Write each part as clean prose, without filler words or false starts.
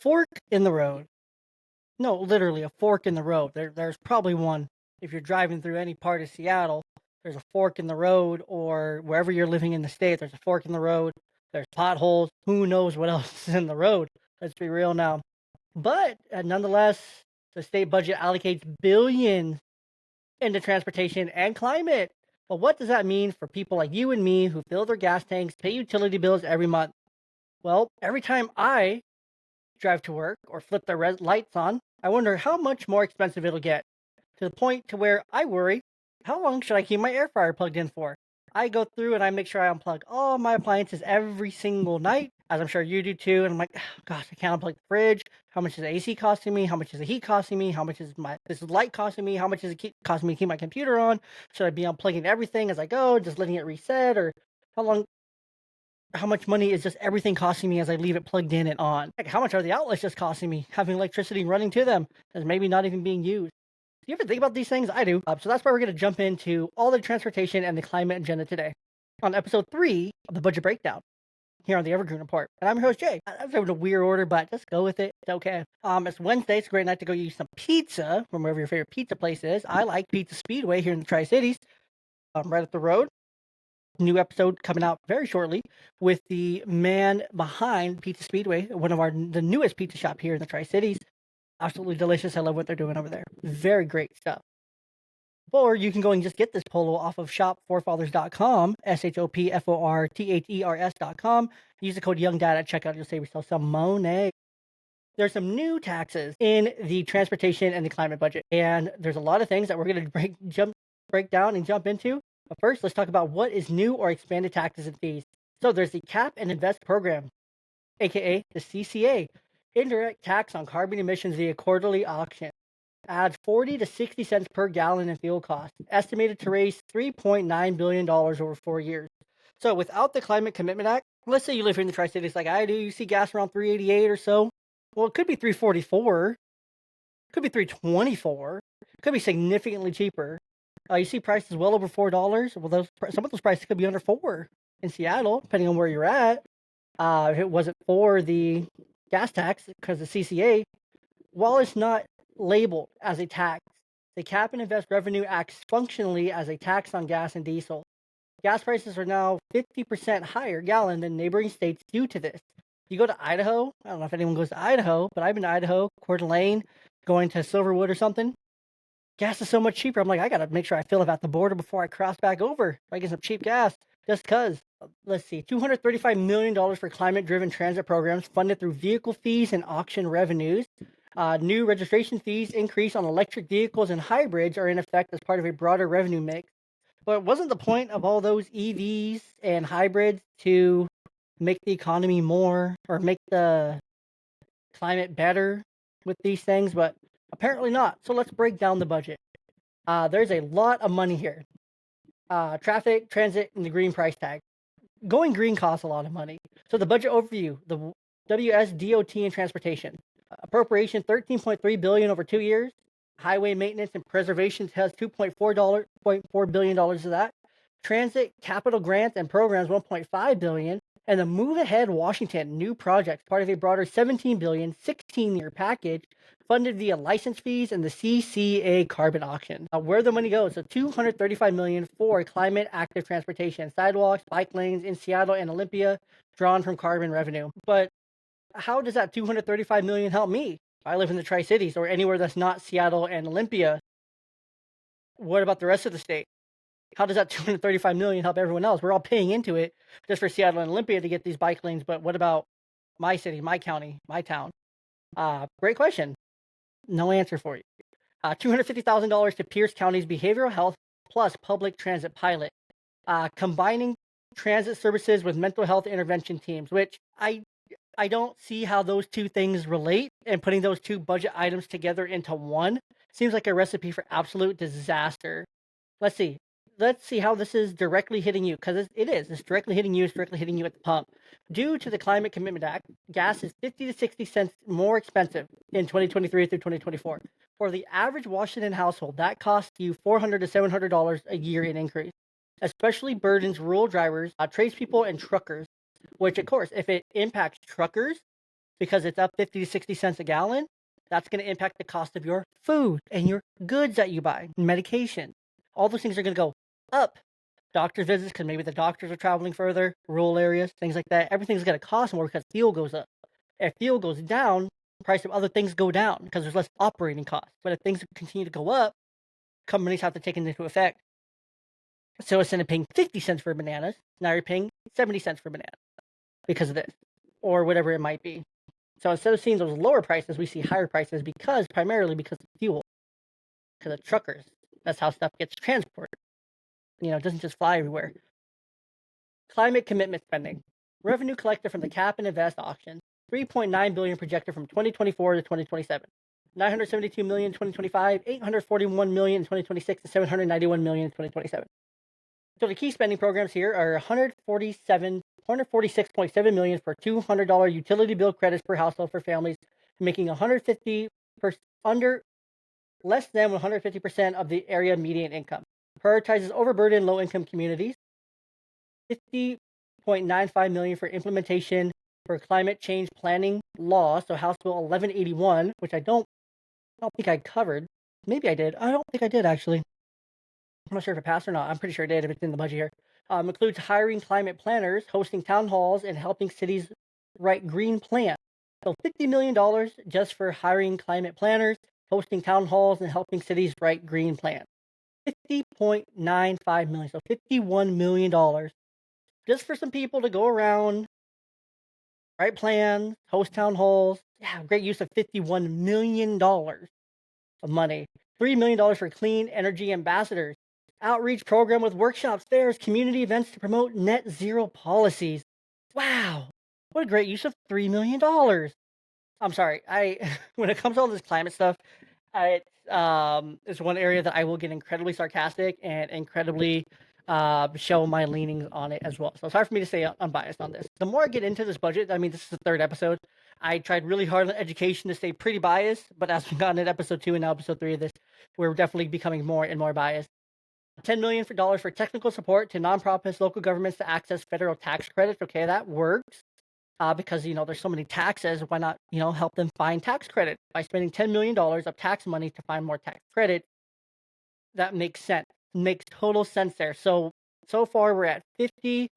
fork in the road. No, literally a fork in the road. There's probably one if you're driving through any part of Seattle. There's a fork in the road, or wherever you're living in the state, there's a fork in the road. There's potholes. Who knows what else is in the road? Let's be real now. But nonetheless, the state budget allocates billions into transportation and climate. But what does that mean for people like you and me who fill their gas tanks, pay utility bills every month? Well, every time I drive to work or flip the red lights on, I wonder how much more expensive it'll get. To the point to where I worry, how long should I keep my air fryer plugged in for? I go through and I make sure I unplug all my appliances every single night, as I'm sure you do too. And I'm like, gosh, I can't unplug the fridge. How much is the AC costing me? How much is the heat costing me? How much is this light costing me? How much is it costing me to keep my computer on? Should I be unplugging everything as I go, just letting it reset, or how long how much money is just everything costing me as I leave it plugged in and on? Like, how much are the outlets just costing me? Having electricity running to them that's maybe not even being used. Do you ever think about these things? I do. So that's why we're going to jump into all the transportation and the climate agenda today on episode 3 of the budget breakdown here on the Evergreen Report. And I'm your host, Jay. I'm in a weird order, but just go with it. It's okay. It's Wednesday. It's a great night to go eat some pizza from wherever your favorite pizza place is. I like Pizza Speedway here in the Tri-Cities. Right up the road. New episode coming out very shortly with the man behind Pizza Speedway, one of the newest pizza shop here in the Tri-Cities. Absolutely delicious. I love what they're doing over there. Very great stuff. Or you can go and just get this polo off of shopforfathers.com, shopforthers.com. Use the code YOUNGDAD at checkout. You'll save yourself some money. There's some new taxes in the transportation and the climate budget. And there's a lot of things that we're going to break down and jump into. But first, let's talk about what is new or expanded taxes and fees. So there's the Cap and Invest program, aka the CCA, indirect tax on carbon emissions via quarterly auction. Adds 40 to 60 cents per gallon in fuel costs, estimated to raise $3.9 billion over 4 years. So without the Climate Commitment Act, let's say you live here in the Tri-Cities like I do, you see gas around 388 or so. Well, it could be 344, could be 324, could be significantly cheaper. You see prices well over $4. Well, some of those prices could be under 4 in Seattle, depending on where you're at. If it wasn't for the gas tax, because the CCA, while it's not labeled as a tax, the Cap and Invest Revenue acts functionally as a tax on gas and diesel. Gas prices are now 50% higher gallon than neighboring states due to this. You go to Idaho, I don't know if anyone goes to Idaho, but I've been to Idaho, Coeur d'Alene, going to Silverwood or something. Gas is so much cheaper. I'm like, I got to make sure I fill it at the border before I cross back over. If I get some cheap gas, just because. Let's see, $235 million for climate-driven transit programs funded through vehicle fees and auction revenues. New registration fees increase on electric vehicles and hybrids are in effect as part of a broader revenue mix. But wasn't the point of all those EVs and hybrids to make the economy more or make the climate better with these things? But apparently not. So let's break down the budget. There's a lot of money here. Traffic, transit, and the green price tag. Going green costs a lot of money. So the budget overview, the WSDOT and transportation. Appropriation $13.3 billion over 2 years. Highway maintenance and preservation has $2.4 billion of that. Transit, capital grants and programs $1.5 billion. And the Move Ahead Washington new projects, part of a broader $17 billion 16-year package funded via license fees and the CCA carbon auction. Where the money goes, so $235 million for climate active transportation, sidewalks, bike lanes in Seattle and Olympia, drawn from carbon revenue. But how does that $235 million help me? I live in the Tri-Cities or anywhere that's not Seattle and Olympia. What about the rest of the state? How does that $235 million help everyone else? We're all paying into it just for Seattle and Olympia to get these bike lanes, but what about my city, my county, my town? Great question. No answer for you. $250,000 to Pierce County's behavioral health plus public transit pilot, combining transit services with mental health intervention teams, which I don't see how those two things relate, and putting those two budget items together into one seems like a recipe for absolute disaster. Let's see how this is directly hitting you, because it is. It's directly hitting you. It's directly hitting you at the pump. Due to the Climate Commitment Act, gas is 50 to 60 cents more expensive in 2023 through 2024. For the average Washington household, that costs you $400 to $700 a year in increase. Especially burdens rural drivers, tradespeople, and truckers. Which, of course, if it impacts truckers, because it's up 50 to 60 cents a gallon. That's going to impact the cost of your food and your goods that you buy, medication. All those things are going to go up. Doctor's visits, because maybe the doctors are traveling further, rural areas, things like that. Everything's going to cost more because fuel goes up. If fuel goes down, the price of other things go down because there's less operating costs. But if things continue to go up, companies have to take it into effect. So instead of paying 50 cents for bananas, now you're paying 70 cents for bananas because of this, or whatever it might be. So instead of seeing those lower prices, we see higher prices primarily because of fuel, because of truckers. That's how stuff gets transported. It doesn't just fly everywhere. Climate commitment spending. Revenue collected from the cap and invest auction, 3.9 billion projected from 2024 to 2027. 972 million in 2025, 841 million in 2026, and 791 million in 2027. So the key spending programs here are 146.7 million for $200 utility bill credits per household for families making 150 under less than 150% of the area median income. Prioritizes overburdened low-income communities. 50.95 million for implementation for climate change planning law. So House Bill 1181, which I don't think I covered. Maybe I did. I don't think I did actually. I'm not sure if it passed or not. I'm pretty sure it did if it's in the budget here. Includes hiring climate planners, hosting town halls, and helping cities write green plans. So $50 million just for hiring climate planners, hosting town halls, and helping cities write green plans. 50.95 million, so $51 million just for some people to go around, write plans, host town halls. Yeah, great use of $51 million of money. $3 million for clean energy ambassadors. Outreach program with workshops, fairs, community events to promote net zero policies. Wow, what a great use of $3 million. I'm sorry, when it comes to all this climate stuff, it's one area that I will get incredibly sarcastic and incredibly show my leanings on it as well. So it's hard for me to stay unbiased on this. The more I get into this budget, I mean, this is the third episode. I tried really hard on education to stay pretty biased, but as we've gotten at episode 2 and now episode 3 of this, we're definitely becoming more and more biased. $10 million for technical support to nonprofits, local governments to access federal tax credits. Okay, that works. Because there's so many taxes, why not help them find tax credit by spending $10 million of tax money to find more tax credit? That makes sense. Makes total sense there. So far we're at $64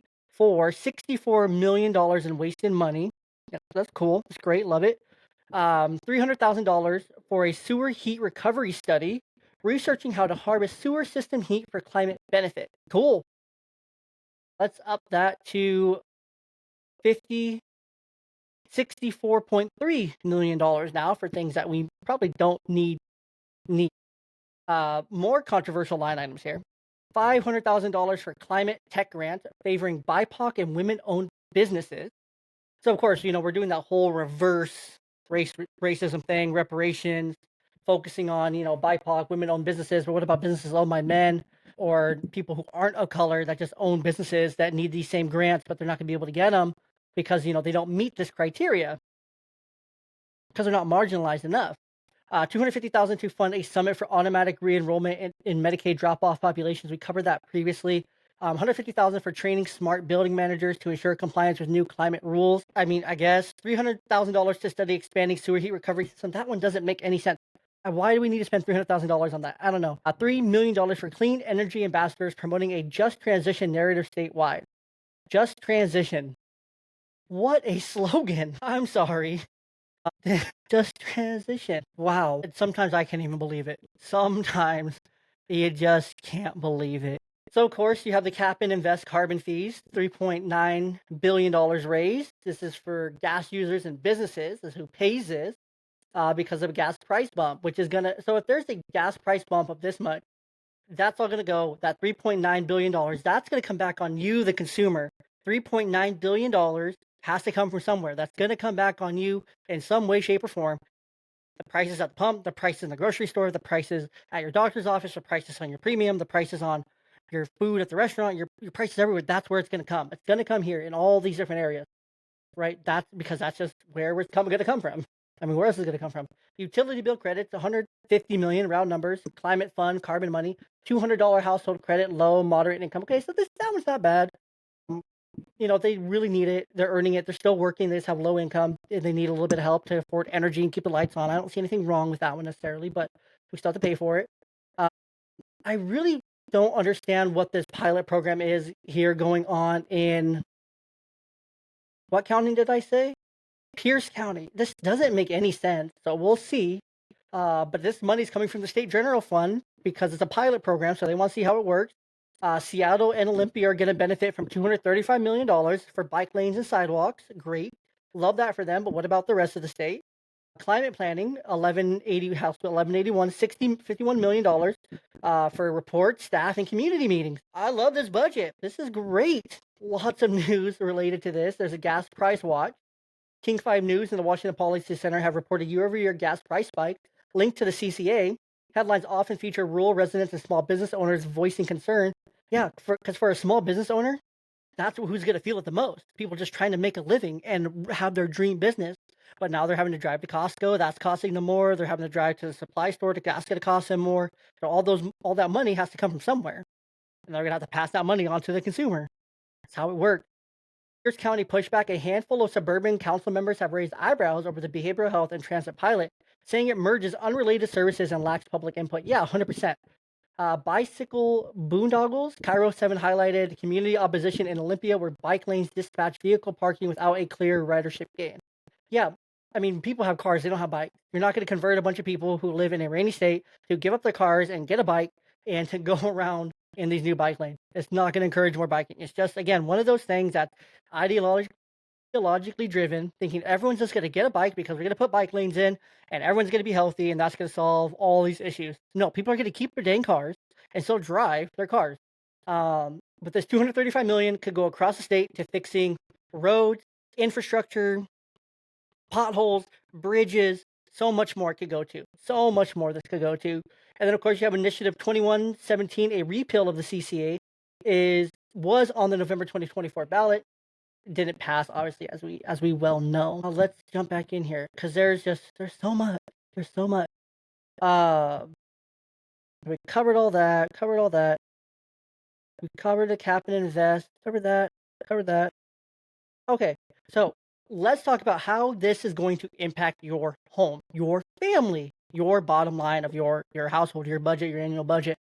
million in wasted money. That's cool. That's great. Love it. $300,000 for a sewer heat recovery study, researching how to harvest sewer system heat for climate benefit. Cool. Let's up that to $64.3 million now for things that we probably don't need. More controversial line items here. $500,000 for climate tech grant favoring BIPOC and women-owned businesses. So of course, we're doing that whole reverse racism thing, reparations, focusing on, BIPOC, women-owned businesses. But what about businesses owned by men or people who aren't of color that just own businesses that need these same grants, but they're not going to be able to get them because, they don't meet this criteria because they're not marginalized enough. $250,000 to fund a summit for automatic re-enrollment in Medicaid drop-off populations. We covered that previously. $150,000 for training smart building managers to ensure compliance with new climate rules. I mean, I guess $300,000 to study expanding sewer heat recovery system. That one doesn't make any sense. Why do we need to spend $300,000 on that? I don't know. $3 million for clean energy ambassadors promoting a just transition narrative statewide. Just transition. What a slogan. I'm sorry. Just transition. Wow. Sometimes I can't even believe it. Sometimes you just can't believe it. So, of course, you have the cap and invest carbon fees, $3.9 billion raised. This is for gas users and businesses. This is who pays this because of a gas price bump, which is going to. So, if there's a gas price bump of this much, that's all going to go, that $3.9 billion, that's going to come back on you, the consumer. $3.9 billion has to come from somewhere. That's going to come back on you in some way, shape, or form. The prices at the pump, the prices in the grocery store, the prices at your doctor's office, the prices on your premium, the prices on your food at the restaurant, your prices everywhere. That's where it's going to come. It's going to come here in all these different areas, right? That's because that's just where it's going to come from. I mean, where else is it going to come from? Utility bill credits, 150 million, round numbers. Climate fund, carbon money, $200 household credit, low, moderate income. Okay, so that one's not bad. they really need it. They're earning it. They're still working. They just have low income and they need a little bit of help to afford energy and keep the lights on. I don't see anything wrong with that one necessarily, but we still have to pay for it. Uh, I really don't understand what this pilot program is here going on in what county did I say? Pierce County. This doesn't make any sense. So we'll see. But this money's coming from the state general fund because it's a pilot program, so they want to see how it works. Seattle and Olympia are going to benefit from $235 million for bike lanes and sidewalks. Great. Love that for them. But what about the rest of the state? Climate planning, 1180 House Bill 1181, $51 million for reports, staff, and community meetings. I love this budget. This is great. Lots of news related to this. There's a gas price watch. King 5 News and the Washington Policy Center have reported year-over-year gas price spike linked to the CCA. Headlines often feature rural residents and small business owners voicing concern. Yeah, because for a small business owner, that's who's going to feel it the most. People just trying to make a living and have their dream business. But now they're having to drive to Costco. That's costing them more. They're having to drive to the supply store. That's going to cost them more. So all that money has to come from somewhere, and they're going to have to pass that money on to the consumer. That's how it works. Pierce County pushback, a handful of suburban council members have raised eyebrows over the behavioral health and transit pilot, saying it merges unrelated services and lacks public input. Yeah, 100%. Bicycle boondoggles. Cairo 7 highlighted community opposition in Olympia where bike lanes dispatch vehicle parking without a clear ridership gain. Yeah, I mean, people have cars, they don't have bikes. You're not going to convert a bunch of people who live in a rainy state to give up their cars and get a bike and to go around in these new bike lanes. It's not going to encourage more biking. It's just, again, one of those things that's ideologically driven, thinking everyone's just going to get a bike because we're going to put bike lanes in and everyone's going to be healthy and that's going to solve all these issues. No, people are going to keep their dang cars and still drive their cars. But this 235 million could go across the state to fixing roads, infrastructure, potholes, bridges, so much more it could go to. So much more this could go to. And then of course you have Initiative 2117, a repeal of the CCA, was on the November 2024 ballot. Didn't pass, obviously, as we well know. Let's jump back in here because there's so much. There's so much. We covered all that. We covered the cap and invest. Covered that. Okay, so let's talk about how this is going to impact your home, your family, your bottom line of your household, your budget, your annual budget.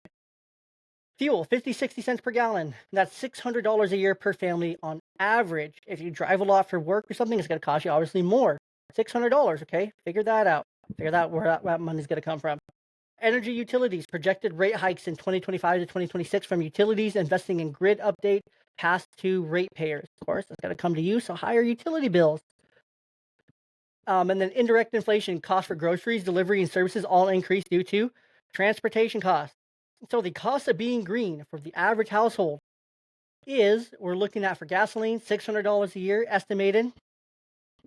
Fuel, 50-60 cents per gallon. That's $600 a year per family on average. If you drive a lot for work or something, it's going to cost you obviously more. $600, okay? Figure that out. Figure out where that money's going to come from. Energy utilities, projected rate hikes in 2025 to 2026 from utilities investing in grid update passed to ratepayers. Of course, that's going to come to you, so higher utility bills. And then indirect inflation, cost for groceries, delivery, and services all increased due to transportation costs. So the cost of being green for the average household we're looking at for gasoline, $600 a year estimated.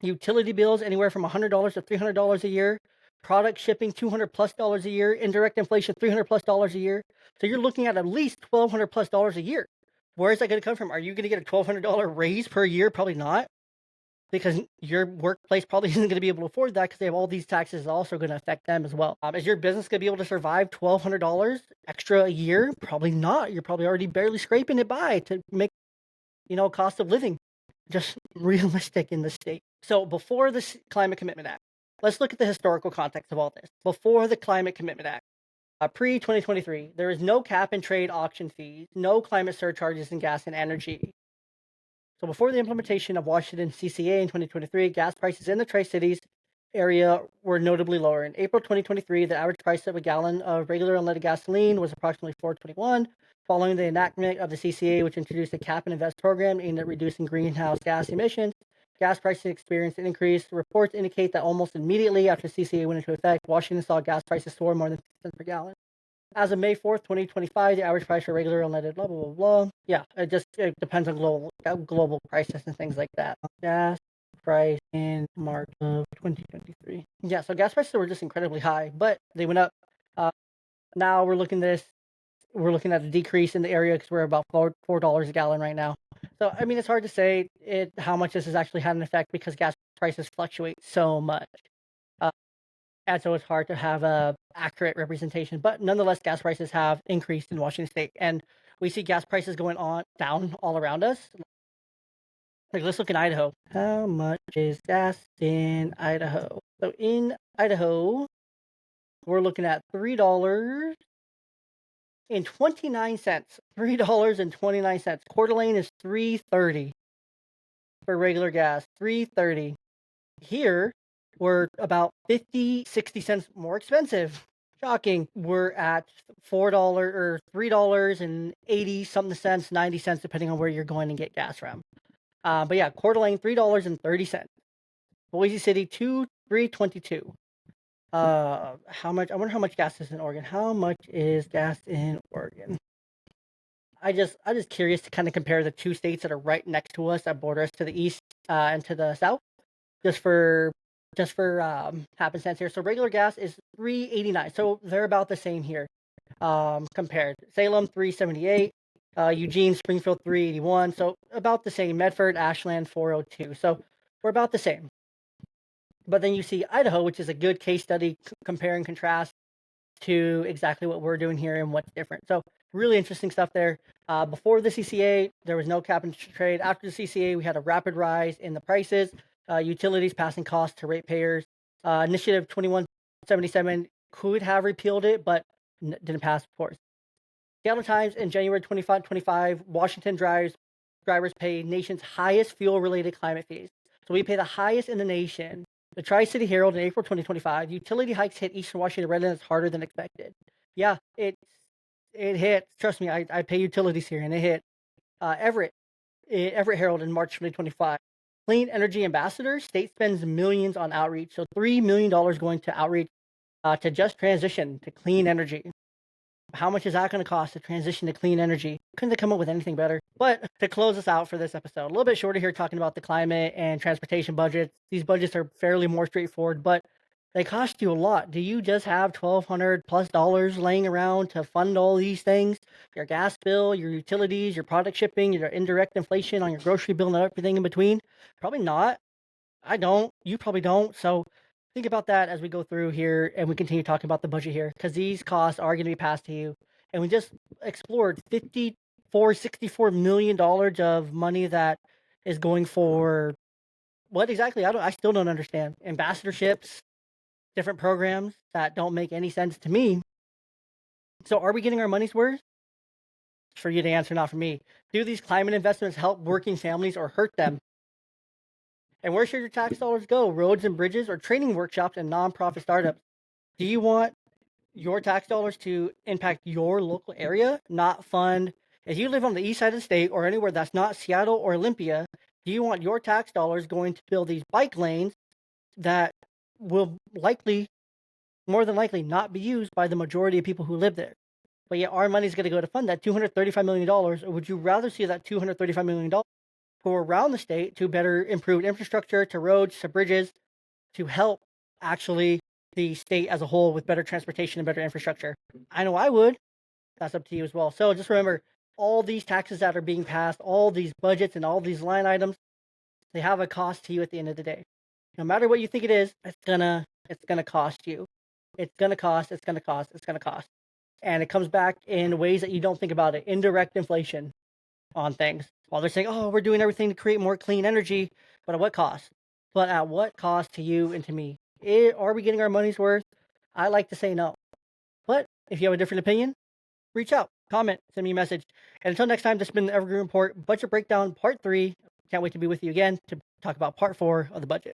Utility bills anywhere from $100 to $300 a year. Product shipping, $200+ a year. Indirect inflation, $300+ a year. So you're looking at least $1,200+ a year. Where is that going to come from? Are you going to get a $1,200 raise per year? Probably not, because your workplace probably isn't going to be able to afford that because they have all these taxes also going to affect them as well. Is your business going to be able to survive $1,200 extra a year? Probably not. You're probably already barely scraping it by to make, cost of living just realistic in the state. So before this Climate Commitment Act, let's look at the historical context of all this. Before the Climate Commitment Act, pre-2023, there is no cap and trade auction fees, no climate surcharges in gas and energy. So before the implementation of Washington CCA in 2023, gas prices in the Tri-Cities area were notably lower. In April 2023, the average price of a gallon of regular unleaded gasoline was approximately $4.21. Following the enactment of the CCA, which introduced a cap and invest program aimed at reducing greenhouse gas emissions, gas prices experienced an increase. Reports indicate that almost immediately after CCA went into effect, Washington saw gas prices soar more than 50 cents per gallon. As of May 4th, 2025, the average price for regular unleaded, blah, blah, blah, blah. Yeah, it depends on global prices and things like that. Gas price in March of 2023. Yeah, so gas prices were just incredibly high, but they went up. Now we're looking at a decrease in the area because we're about $4 a gallon right now. So, I mean, it's hard to say how much this has actually had an effect because gas prices fluctuate so much. And so it's hard to have a accurate representation, but nonetheless, gas prices have increased in Washington State, and we see gas prices going on down all around us. Like, let's look in Idaho. How much is gas in Idaho? So in Idaho, we're looking at $3.29. $3.29. Coeur d'Alene is $3.30 for regular gas. $3.30. Here, we're about 50, 60 cents more expensive. Shocking. We're at $4 or $3.80 something cents, 90 cents, depending on where you're going to get gas from. But yeah, Coeur d'Alene, $3.30. Boise City, 3.22. How much? I wonder how much gas is in Oregon. How much is gas in Oregon? I'm just curious to kind of compare the two states that are right next to us, that border us to the east and to the south, just for happenstance here. So regular gas is 3.89. So they're about the same here. Compared. Salem 3.78, Eugene, Springfield 3.81. So about the same. Medford, Ashland 4.02. So we're about the same. But then you see Idaho, which is a good case study, compare and contrast to exactly what we're doing here and what's different. So really interesting stuff there. Before the CCA, there was no cap and trade. After the CCA, we had a rapid rise in the prices, utilities passing costs to ratepayers. Initiative 2177 could have repealed it, but didn't pass, of course. Seattle Times in January 25, Washington drivers pay nation's highest fuel-related climate fees. So we pay the highest in the nation. The Tri-City Herald in April 2025, utility hikes hit Eastern Washington residents harder than expected. Yeah, it hit. Trust me, I pay utilities here, and it hit. Everett Herald in March 2025. Clean Energy Ambassador, state spends millions on outreach. So $3 million going to outreach to just transition to clean energy. How much is that going to cost to transition to clean energy? Couldn't they come up with anything better? But to close us out for this episode, a little bit shorter here, talking about the climate and transportation budgets. These budgets are fairly more straightforward, but they cost you a lot. Do you just have $1,200+ laying around to fund all these things? Your gas bill, your utilities, your product shipping, your indirect inflation on your grocery bill, and everything in between? Probably not. I don't. You probably don't. So think about that as we go through here and we continue talking about the budget here, because these costs are going to be passed to you. And we just explored $64 million of money that is going for what exactly? I still don't understand. Ambassadorships, different programs that don't make any sense to me. So are we getting our money's worth? It's for you to answer, not for me. Do these climate investments help working families or hurt them? And where should your tax dollars go? Roads and bridges, or training workshops and nonprofit startups? Do you want your tax dollars to impact your local area, not fund? If you live on the east side of the state or anywhere that's not Seattle or Olympia, do you want your tax dollars going to build these bike lanes that will more than likely, not be used by the majority of people who live there? But yet our money is going to go to fund that $235 million. Or would you rather see that $235 million go around the state to better improve infrastructure, to roads, to bridges, to help actually the state as a whole with better transportation and better infrastructure? I know I would. That's up to you as well. So just remember, all these taxes that are being passed, all these budgets and all these line items, they have a cost to you at the end of the day. No matter what you think it is, it's gonna cost you. It's gonna cost. And it comes back in ways that you don't think about it. Indirect inflation on things. While they're saying, oh, we're doing everything to create more clean energy, but at what cost? But at what cost to you and to me? Are we getting our money's worth? I like to say no. But if you have a different opinion, reach out, comment, send me a message. And until next time, this has been the Evergreen Report Budget Breakdown Part 3. Can't wait to be with you again to talk about Part 4 of the budget.